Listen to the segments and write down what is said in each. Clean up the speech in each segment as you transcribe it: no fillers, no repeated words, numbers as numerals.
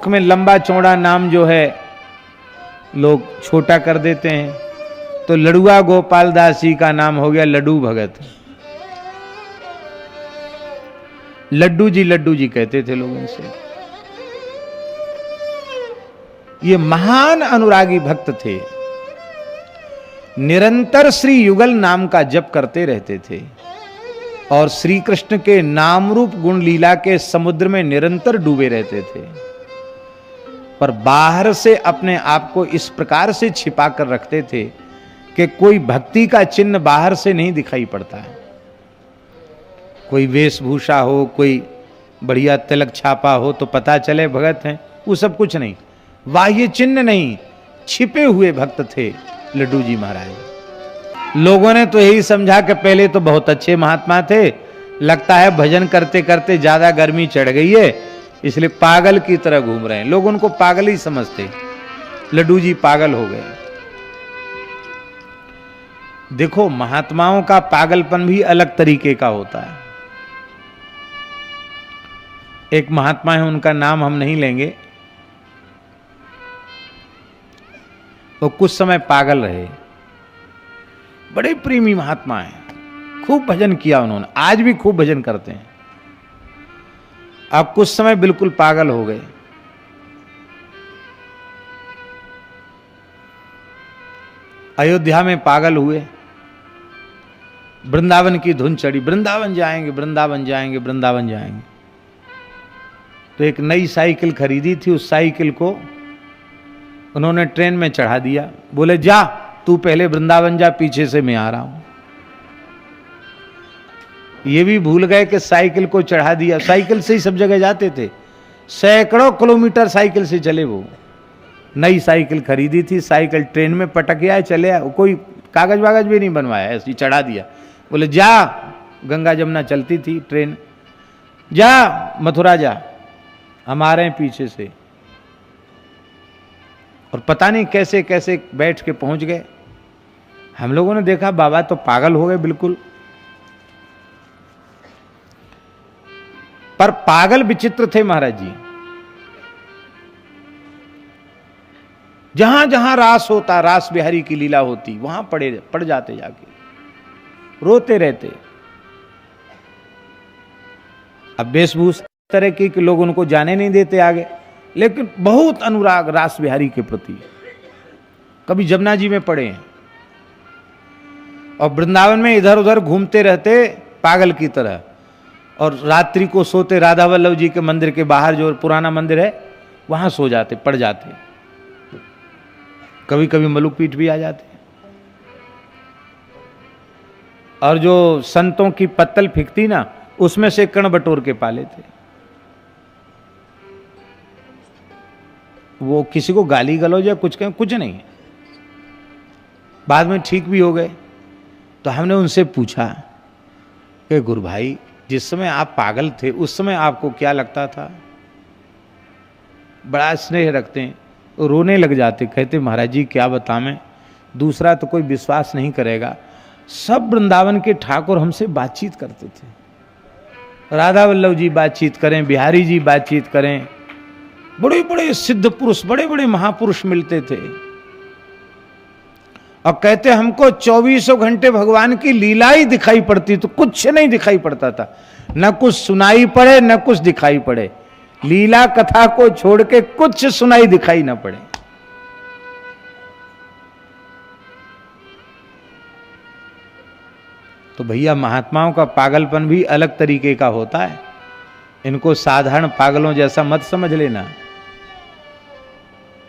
में लंबा चौड़ा नाम जो है लोग छोटा कर देते हैं, तो लड़ुआ गोपाल दास जी का नाम हो गया लड्डू भगत। लड्डू जी कहते थे लोग इनसे। ये महान अनुरागी भक्त थे, निरंतर श्री युगल नाम का जप करते रहते थे और श्री कृष्ण के नाम रूप गुण लीला के समुद्र में निरंतर डूबे रहते थे, पर बाहर से अपने आप को इस प्रकार से छिपा कर रखते थे कि कोई भक्ति का चिन्ह बाहर से नहीं दिखाई पड़ता है। कोई वेशभूषा हो, कोई बढ़िया तिलक छापा हो तो पता चले भगत हैं, वो सब कुछ नहीं, बाह्य चिन्ह नहीं, छिपे हुए भक्त थे लड्डू जी महाराज। लोगों ने तो यही समझा कि पहले तो बहुत अच्छे महात्मा थे, लगता है भजन करते करते ज्यादा गर्मी चढ़ गई है इसलिए पागल की तरह घूम रहे हैं। लोग उनको पागल ही समझते, लड्डू जी पागल हो गए। देखो, महात्माओं का पागलपन भी अलग तरीके का होता है। एक महात्मा है, उनका नाम हम नहीं लेंगे, वो कुछ समय पागल रहे, बड़े प्रेमी महात्मा हैं, खूब भजन किया उन्होंने, आज भी खूब भजन करते हैं। अब कुछ समय बिल्कुल पागल हो गए। अयोध्या में पागल हुए, वृंदावन की धुन चढ़ी, वृंदावन जाएंगे वृंदावन जाएंगे वृंदावन जाएंगे। तो एक नई साइकिल खरीदी थी, उस साइकिल को उन्होंने ट्रेन में चढ़ा दिया, बोले जा तू पहले वृंदावन जा, पीछे से मैं आ रहा हूं। ये भी भूल गए कि साइकिल को चढ़ा दिया, साइकिल से ही सब जगह जाते थे, सैकड़ों किलोमीटर साइकिल से चले। वो नई साइकिल खरीदी थी, साइकिल ट्रेन में पटक आए, चले आए, कोई कागज वागज भी नहीं बनवाया, ऐसे ही चढ़ा दिया। बोले जा, गंगा जमुना चलती थी ट्रेन, जा मथुरा जा, हम आ रहे हैं पीछे से। और पता नहीं कैसे कैसे बैठ के पहुंच गए। हम लोगों ने देखा बाबा तो पागल हो गए बिल्कुल। पर पागल विचित्र थे महाराज जी। जहां जहां रास होता, रास बिहारी की लीला होती, वहां पड़ जाते, जाके रोते रहते। अब वेशभूषा तरह की कि लोग उनको जाने नहीं देते आगे, लेकिन बहुत अनुराग रास बिहारी के प्रति। कभी जमुना जी में पड़े हैं और वृंदावन में इधर उधर घूमते रहते पागल की तरह, और रात्रि को सोते राधा वल्लभ जी के मंदिर के बाहर जो पुराना मंदिर है वहां सो जाते, पड़ जाते। कभी कभी मलुक पीठ भी आ जाते। और जो संतों की पत्तल फिकती ना, उसमें से कण बटोर के पाले थे। वो किसी को गाली गलौज या कुछ कहें, कुछ नहीं। बाद में ठीक भी हो गए। तो हमने उनसे पूछा कि गुरु भाई, जिस समय आप पागल थे उस समय आपको क्या लगता था? बड़ा स्नेह रखते हैं, तो रोने लग जाते, कहते महाराज जी क्या बताएं, दूसरा तो कोई विश्वास नहीं करेगा, सब वृंदावन के ठाकुर हमसे बातचीत करते थे। राधा वल्लभ जी बातचीत करें, बिहारी जी बातचीत करें, बड़े बड़े सिद्ध पुरुष, बड़े बड़े महापुरुष मिलते थे। और कहते हमको 24 घंटे भगवान की लीला ही दिखाई पड़ती, तो कुछ नहीं दिखाई पड़ता था, न कुछ सुनाई पड़े न कुछ दिखाई पड़े। लीला कथा को छोड़ के कुछ सुनाई दिखाई न पड़े। तो भैया, महात्माओं का पागलपन भी अलग तरीके का होता है, इनको साधारण पागलों जैसा मत समझ लेना।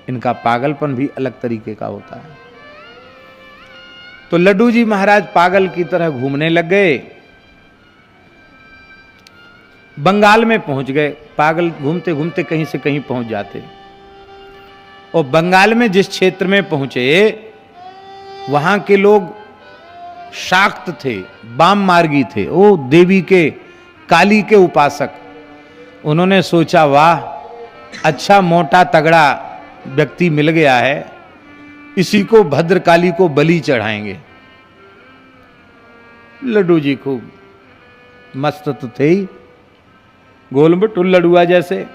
इनका पागलपन भी अलग तरीके का होता है। तो लड्डू जी महाराज पागल की तरह घूमने लग गए, बंगाल में पहुंच गए। पागल घूमते घूमते कहीं से कहीं पहुंच जाते। और बंगाल में जिस क्षेत्र में पहुंचे, वहां के लोग शाक्त थे, वाम मार्गी थे, वो देवी के, काली के उपासक। उन्होंने सोचा वाह, अच्छा मोटा तगड़ा व्यक्ति मिल गया है, इसी को भद्रकाली को बलि चढ़ाएंगे। लड्डू जी खूब मस्त तो थे ही, गोल में टुल्लड़ुआ जैसे,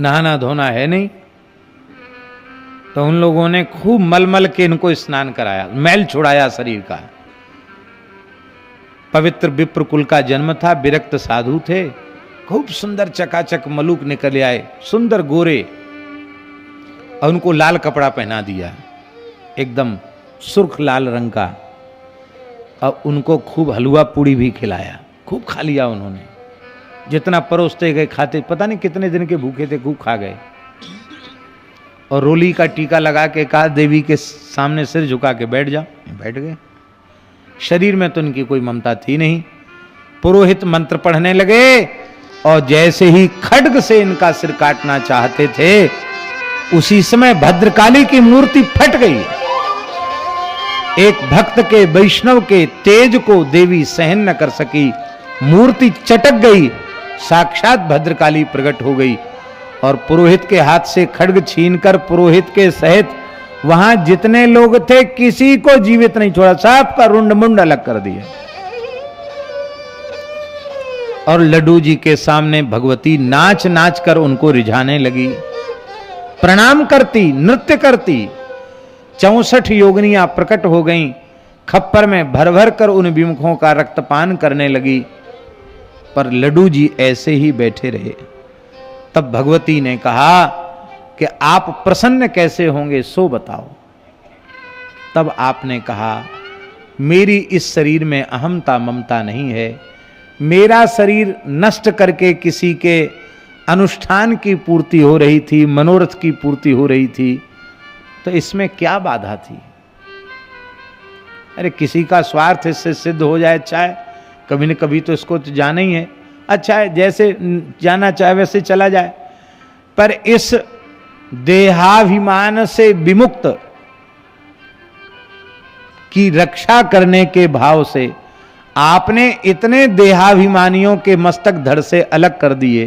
नहाना धोना है नहीं, तो उन लोगों ने खूब मल के इनको स्नान कराया, मैल छुड़ाया शरीर का। पवित्र विप्र कुल का जन्म था, विरक्त साधु थे, खूब सुंदर चकाचक मलूक निकल आए, सुंदर गोरे, और उनको लाल कपड़ा पहना दिया, एकदम सुर्ख लाल रंग का, और उनको खूब हलवा पूड़ी भी खिलाया, खूब खा लिया उन्होंने, जितना परोसते गए खाते, पता नहीं कितने दिन के भूखे थे, खूब खा गए। और रोली का टीका लगा के कहा देवी के सामने सिर झुका के बैठ जाओ, बैठ गए। शरीर में तो इनकी कोई ममता थी नहीं। पुरोहित मंत्र पढ़ने लगे, और जैसे ही खड्ग से इनका सिर काटना चाहते थे, उसी समय भद्रकाली की मूर्ति फट गई। एक भक्त के, वैष्णव के तेज को देवी सहन न कर सकी, मूर्ति चटक गई, साक्षात भद्रकाली प्रकट हो गई, और पुरोहित के हाथ से खड्ग छीनकर पुरोहित के सहित वहां जितने लोग थे किसी को जीवित नहीं छोड़ा, सबका रुंड मुंड अलग कर दिया। और लड्डू जी के सामने भगवती नाच नाच कर उनको रिझाने लगी, प्रणाम करती, नृत्य करती। 64 योगिनियां प्रकट हो गईं, खप्पर में भर भर कर उन विमुखों का रक्तपान करने लगी, पर लड्डू जी ऐसे ही बैठे रहे। तब भगवती ने कहा कि आप प्रसन्न कैसे होंगे, सो बताओ। तब आपने कहा, मेरी इस शरीर में अहमता ममता नहीं है, मेरा शरीर नष्ट करके किसी के अनुष्ठान की पूर्ति हो रही थी, मनोरथ की पूर्ति हो रही थी, तो इसमें क्या बाधा थी। अरे किसी का स्वार्थ इससे सिद्ध हो जाए, अच्छा है, कभी न कभी तो इसको तो जाना ही है, अच्छा है, जैसे जाना चाहे वैसे चला जाए। पर इस देहाभिमान से विमुक्त की रक्षा करने के भाव से आपने इतने देहाभिमानियों के मस्तक धड़ से अलग कर दिए,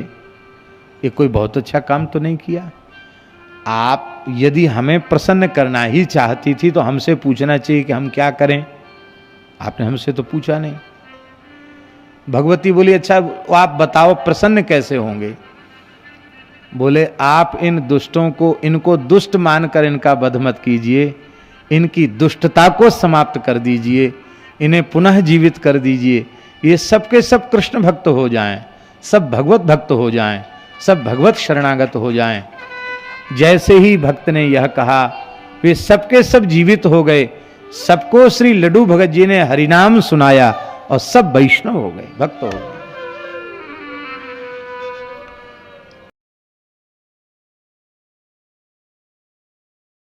ये कोई बहुत अच्छा काम तो नहीं किया। आप यदि हमें प्रसन्न करना ही चाहती थी तो हमसे पूछना चाहिए कि हम क्या करें, आपने हमसे तो पूछा नहीं। भगवती बोली, अच्छा आप बताओ प्रसन्न कैसे होंगे। बोले, आप इन दुष्टों को, इनको दुष्ट मानकर इनका वध मत कीजिए, इनकी दुष्टता को समाप्त कर दीजिए, इन्हें पुनः जीवित कर दीजिए, ये सब के सब कृष्ण भक्त हो जाएं, सब भगवत भक्त हो जाएं, सब भगवत शरणागत हो जाएं। जैसे ही भक्त ने यह कहा, वे सबके सब जीवित हो गए, सबको श्री लड्डू भगत जी ने हरिनाम सुनाया और सब वैष्णव हो गए, भक्त हो गए।